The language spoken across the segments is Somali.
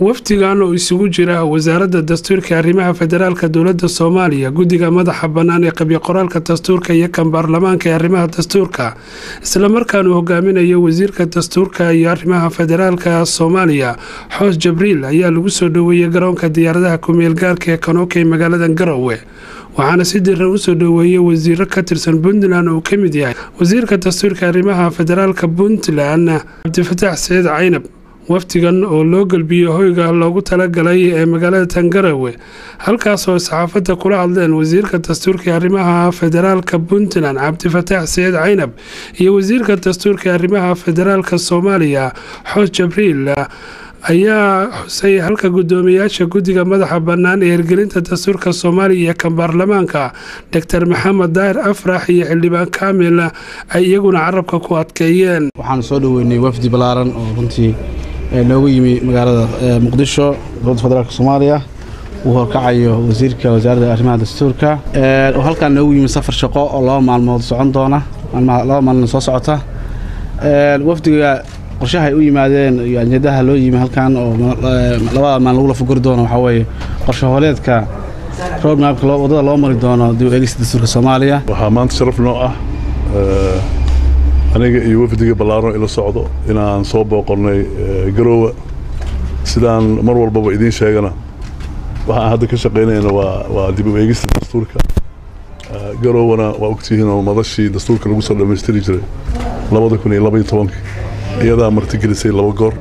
wafdigan oo isugu jira wasaaradda dastuurka arrimaha federaalka dowladda Soomaaliya guddiga madaxa bannaan ee qabyo qoraalka dastuurka iyo kan baarlamaanka ee arrimaha dastuurka isla markaana hogaaminayo wasiirka dastuurka iyo arrimaha federaalka Soomaaliya Xoos Jibriil ayaa lagu soo dhaweeyay garoonka diyaaradaha ku meel gaarka ee Kanookay magaalada Garowe waxaana si diiran u soo dhaweeyay wasiir ka tirsan Puntland oo kamid yahay wasiirka dastuurka arrimaha federaalka Puntland Cabdifataax Saciid Caynab waftigan oo loo galbiyo hoyga loogu talagalay ee magaalada Tangarawe halkaas oo saxaafadda kula hadleen wasiirka dastuurka arrimaha federaalka Puntland Cabdifataax Saciid Caynab iyo wasiirka dastuurka arrimaha federaalka Soomaaliya Xoos Jibriil ayaa xusay halka gudoomiyaasha guddiga madaxa bannaan ee hirgelinta dastuurka Soomaaliya kan baarlamaanka Dr. Maxamed Daahir Afrax iyo xildhibaan Kaamil ay iyaguna carabka ku adkeeyeen waxaan soo dhaweynay wafdi balaaran oo runtii noogu yimi magaalada Muqdisho dowladda federaalka Soomaaliya uu horkacayo wasiirka wasaaradda arrimaha dastuurka oo halkaan noogu yimi safar shaqo oo 2 maalmood socon doona maalmo soo socota wafdiga qorshaha u yimaadeen iyo ajnadaha loo yimi halkaan oo 2 maalmo lagu fuguri doono waxa weeye qorshe hooleedka road map wadada loo mari doono dib u eegista dastuurka Soomaaliya waxa maanta sharaf noo ah aniga iyo wafdiga balaaran ila socdo inaan soo booqornay Garowe sidaan mar walba idin sheegana waxaan hadda ka shaqeynayna waa dib u eegista dastuurka Garowena waa ogtihiin oo madashii dastuurka lagu soo dhameystiri jiray 2012 iyada martigelisay 2 goor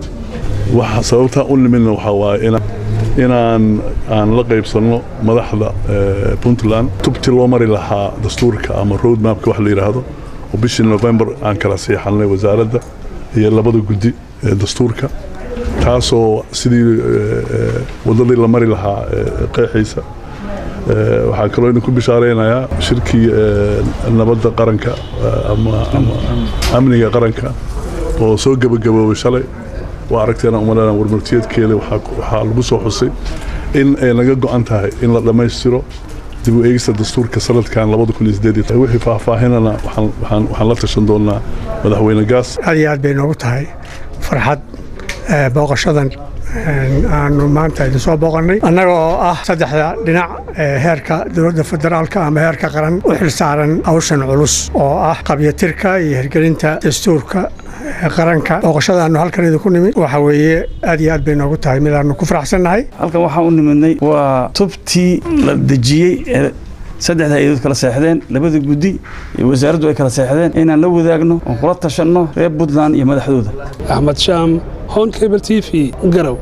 waxa sababta u nimina waxa waa inaan la qaybsano madaxda Puntland tubti loo mari lahaa dastuurka ama road map wax la yiraahdo وبشي نوفمبر aan kala siixanay wasaaradda iyo 2 guddi ee dastuurka taasoo sidii wadadii la mari lahaa qeexiisa waxa kale oo ku bishaareynaya shirkii nabadda qaranka ama amniga qaranka oo soo gabagaboobay shalay waa aragteena umadana warmartiyeedkeeda waxa lagu soo xusay in ay naga go'an tahay in la dhameystiro dib u eegista dastuurka sanadkan 2018 wixii faahfaahinana waxaan la tashan doonaa madaxweyne gaas aad bay noogu tahay farxad booqashadan aanu maanta idin soo booqanay annaga oo ah saddexda dhinac heerka dowladda federaalka ama heerka qaran u xilsaaran hawshan culus oo ah qabyatirka iyo hirgelinta dastuurka qaranka booqashadaanu halkan idinku nimid waxa weeye aad iyo aad bay noogu tahay mid aanu ku faraxsannahay halkan waxaan u nimidnay waa tubtii la dejiyey saddexda hay'adood kala seexdeen 2 guddi iyo wasaaraddu ay kala seexdeen inaan la wadaagno oo kula tashanno reer Puntland iyo madaxdooda Ahmed Sham Hon Cable TV Garowe